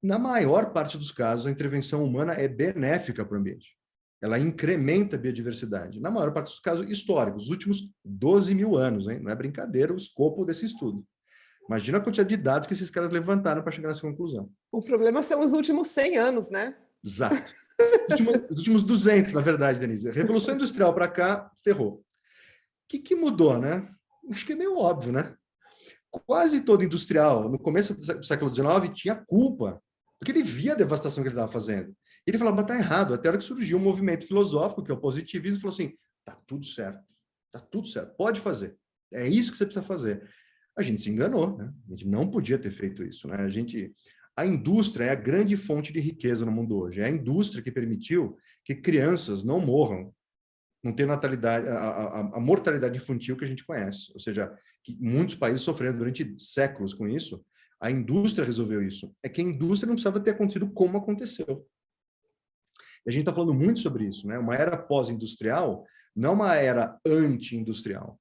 Na maior parte dos casos, a intervenção humana é benéfica para o ambiente. Ela incrementa a biodiversidade. Na maior parte dos casos históricos, os últimos 12 mil anos, hein? Não é brincadeira o escopo desse estudo. Imagina a quantidade de dados que esses caras levantaram para chegar nessa conclusão. O problema são os últimos 100 anos, né? Exato. Os últimos 200, na verdade, Denise. A Revolução Industrial para cá, ferrou. O que mudou, né? Acho que é meio óbvio, né? Quase todo industrial, no começo do século XIX, tinha culpa, porque ele via a devastação que ele estava fazendo. Ele falava, mas está errado. Até a hora que surgiu um movimento filosófico, que é o positivismo, falou assim, tá tudo certo, pode fazer. É isso que você precisa fazer. A gente se enganou, né? A gente não podia ter feito isso, né? A indústria é a grande fonte de riqueza no mundo hoje. É a indústria que permitiu que crianças não morram, não tenham natalidade, a mortalidade infantil que a gente conhece. Ou seja, que muitos países sofreram durante séculos com isso. A indústria resolveu isso. É que a indústria não precisava ter acontecido como aconteceu. E a gente está falando muito sobre isso, né? Uma era pós-industrial não é uma era anti-industrial.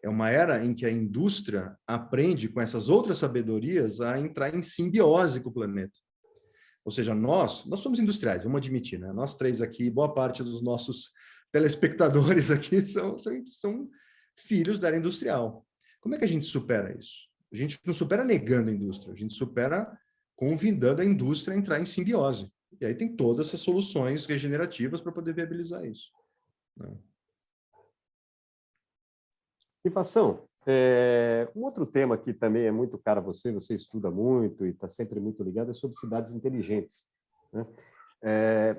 É uma era em que a indústria aprende com essas outras sabedorias a entrar em simbiose com o planeta. Ou seja, nós somos industriais, vamos admitir, né? Nós três aqui, boa parte dos nossos telespectadores aqui são filhos da era industrial. Como é que a gente supera isso? A gente não supera negando a indústria, a gente supera convidando a indústria a entrar em simbiose. E aí tem todas essas soluções regenerativas para poder viabilizar isso, né? Ivação, um outro tema que também é muito caro a você estuda muito e está sempre muito ligado, é sobre cidades inteligentes, né?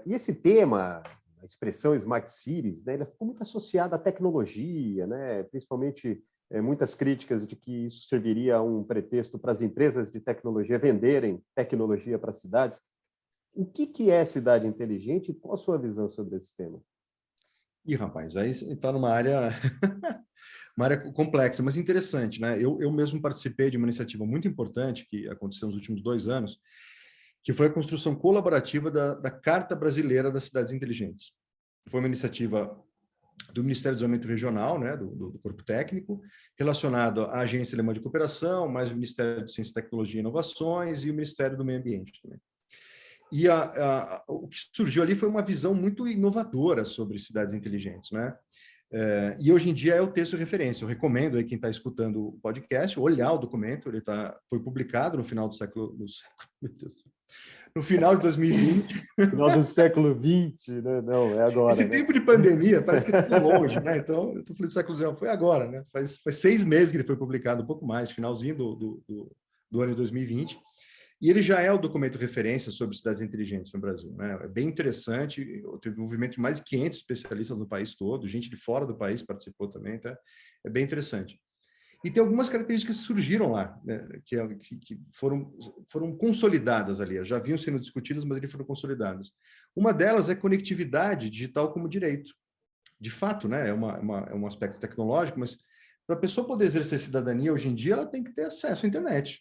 E esse tema, a expressão Smart Cities, né, ela ficou muito associada à tecnologia, né? Principalmente muitas críticas de que isso serviria um pretexto para as empresas de tecnologia venderem tecnologia para as cidades. O que é cidade inteligente e qual a sua visão sobre esse tema? Ih, rapaz, aí você está numa área... uma área complexa, mas interessante, né? Eu mesmo participei de uma iniciativa muito importante que aconteceu nos últimos 2 anos, que foi a construção colaborativa da Carta Brasileira das Cidades Inteligentes. Foi uma iniciativa do Ministério do Desenvolvimento Regional, né, do Corpo Técnico, relacionado à Agência Alemã de Cooperação, mais o Ministério de Ciência, Tecnologia e Inovações e o Ministério do Meio Ambiente também. E o que surgiu ali foi uma visão muito inovadora sobre cidades inteligentes, né? E hoje em dia é o texto de referência. Eu recomendo aí quem está escutando o podcast olhar o documento. Ele foi publicado no final no final de 2020. Final do século XX, né? Não, é agora. Esse tempo de pandemia parece que está longe, né? Então, eu estou falando do século XIX, foi agora, né? Faz 6 meses que ele foi publicado, um pouco mais, finalzinho do ano de 2020. E ele já é o documento referência sobre cidades inteligentes no Brasil, né? É bem interessante, teve um movimento de mais de 500 especialistas no país todo, gente de fora do país participou também, tá? É bem interessante. E tem algumas características que surgiram lá, né, que foram consolidadas ali, já haviam sendo discutidas, mas ali foram consolidadas. Uma delas é conectividade digital como direito. De fato, né, é um aspecto tecnológico, mas para a pessoa poder exercer cidadania hoje em dia, ela tem que ter acesso à internet.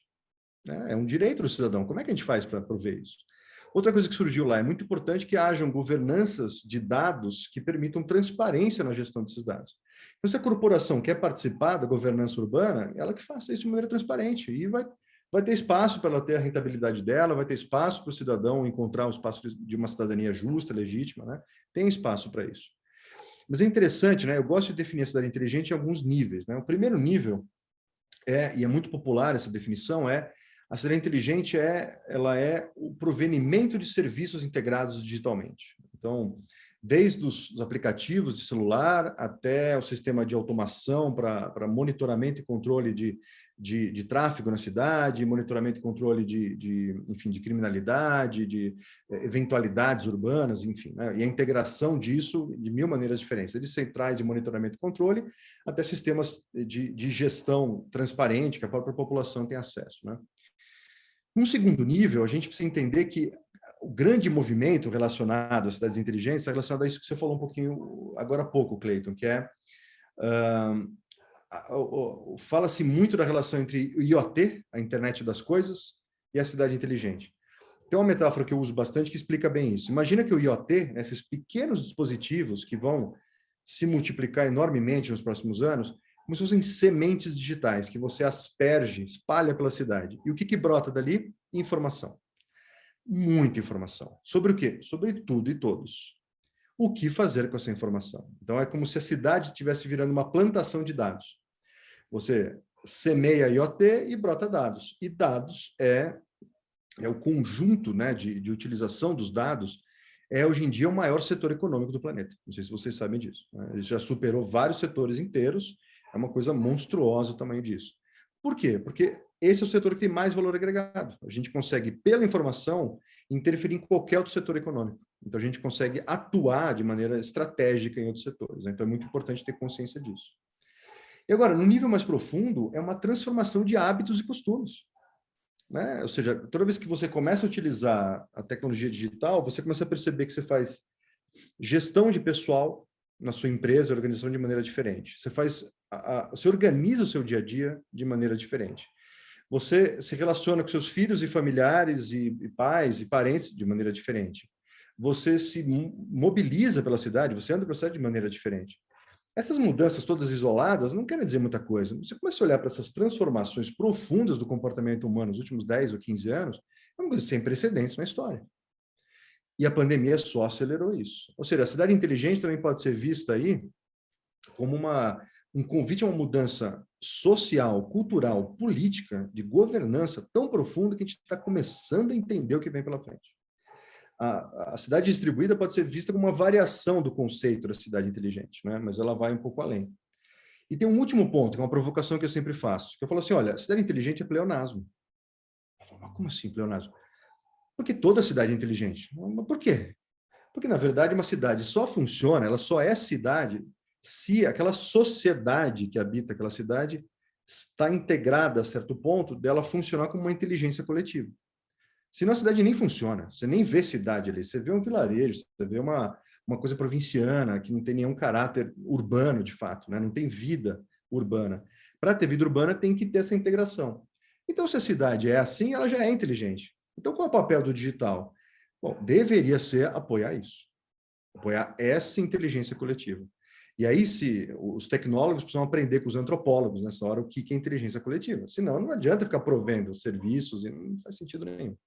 Né? É um direito do cidadão. Como é que a gente faz para prover isso? Outra coisa que surgiu lá, é muito importante que hajam governanças de dados que permitam transparência na gestão desses dados. Então, se a corporação quer participar da governança urbana, ela que faça isso de maneira transparente e vai ter espaço para ela ter a rentabilidade dela, vai ter espaço para o cidadão encontrar o espaço de uma cidadania justa, legítima, né? Tem espaço para isso. Mas é interessante, né? Eu gosto de definir a cidade inteligente em alguns níveis, né? O primeiro nível e é muito popular essa definição, a cidade inteligente ela é o provenimento de serviços integrados digitalmente. Então, desde os aplicativos de celular até o sistema de automação para monitoramento e controle de tráfego na cidade, monitoramento e controle enfim, de criminalidade, de eventualidades urbanas, enfim, né? E a integração disso de mil maneiras diferentes, de centrais de monitoramento e controle até sistemas de gestão transparente que a própria população tem acesso, né? Num segundo nível, a gente precisa entender que o grande movimento relacionado às cidades inteligentes está relacionado a isso que você falou um pouquinho agora há pouco, Cleiton, que fala-se muito da relação entre o IoT, a internet das coisas, e a cidade inteligente. Tem uma metáfora que eu uso bastante que explica bem isso. Imagina que o IoT, esses pequenos dispositivos que vão se multiplicar enormemente nos próximos anos, como se fossem sementes digitais que você asperge, espalha pela cidade. E o que brota dali? Informação. Muita informação. Sobre o quê? Sobre tudo e todos. O que fazer com essa informação? Então, é como se a cidade estivesse virando uma plantação de dados. Você semeia IoT e brota dados. E dados é o conjunto, né, de utilização dos dados, hoje em dia o maior setor econômico do planeta. Não sei se vocês sabem disso. Né? Ele já superou vários setores inteiros. É uma coisa monstruosa o tamanho disso. Por quê? Porque esse é o setor que tem mais valor agregado. A gente consegue, pela informação, interferir em qualquer outro setor econômico. Então, a gente consegue atuar de maneira estratégica em outros setores. Então, é muito importante ter consciência disso. E agora, no nível mais profundo, é uma transformação de hábitos e costumes. Né? Ou seja, toda vez que você começa a utilizar a tecnologia digital, você começa a perceber que você faz gestão de pessoal na sua empresa, organização de maneira diferente. Você organiza o seu dia a dia de maneira diferente. Você se relaciona com seus filhos e familiares e pais e parentes de maneira diferente. Você se mobiliza pela cidade, você anda pela cidade de maneira diferente. Essas mudanças todas isoladas não querem dizer muita coisa. Você começa a olhar para essas transformações profundas do comportamento humano nos últimos 10 ou 15 anos, é uma coisa sem precedentes na história. E a pandemia só acelerou isso. Ou seja, a cidade inteligente também pode ser vista aí como um convite a uma mudança social, cultural, política, de governança tão profunda que a gente está começando a entender o que vem pela frente. A cidade distribuída pode ser vista como uma variação do conceito da cidade inteligente, né? Mas ela vai um pouco além. E tem um último ponto, que é uma provocação que eu sempre faço, que eu falo assim, olha, a cidade inteligente é pleonasmo. Eu falo, mas como assim pleonasmo? Porque toda cidade é inteligente. Mas por quê? Porque, na verdade, uma cidade só funciona, ela só é cidade se aquela sociedade que habita aquela cidade está integrada a certo ponto dela funcionar como uma inteligência coletiva. Senão a cidade nem funciona, você nem vê cidade ali, você vê um vilarejo, você vê uma coisa provinciana, que não tem nenhum caráter urbano, de fato, né? Não tem vida urbana. Para ter vida urbana tem que ter essa integração. Então, se a cidade é assim, ela já é inteligente. Então, qual é o papel do digital? Bom, deveria ser apoiar isso, apoiar essa inteligência coletiva. E aí, os tecnólogos precisam aprender com os antropólogos nessa hora o que é inteligência coletiva. Senão, não adianta ficar provendo serviços e não faz sentido nenhum.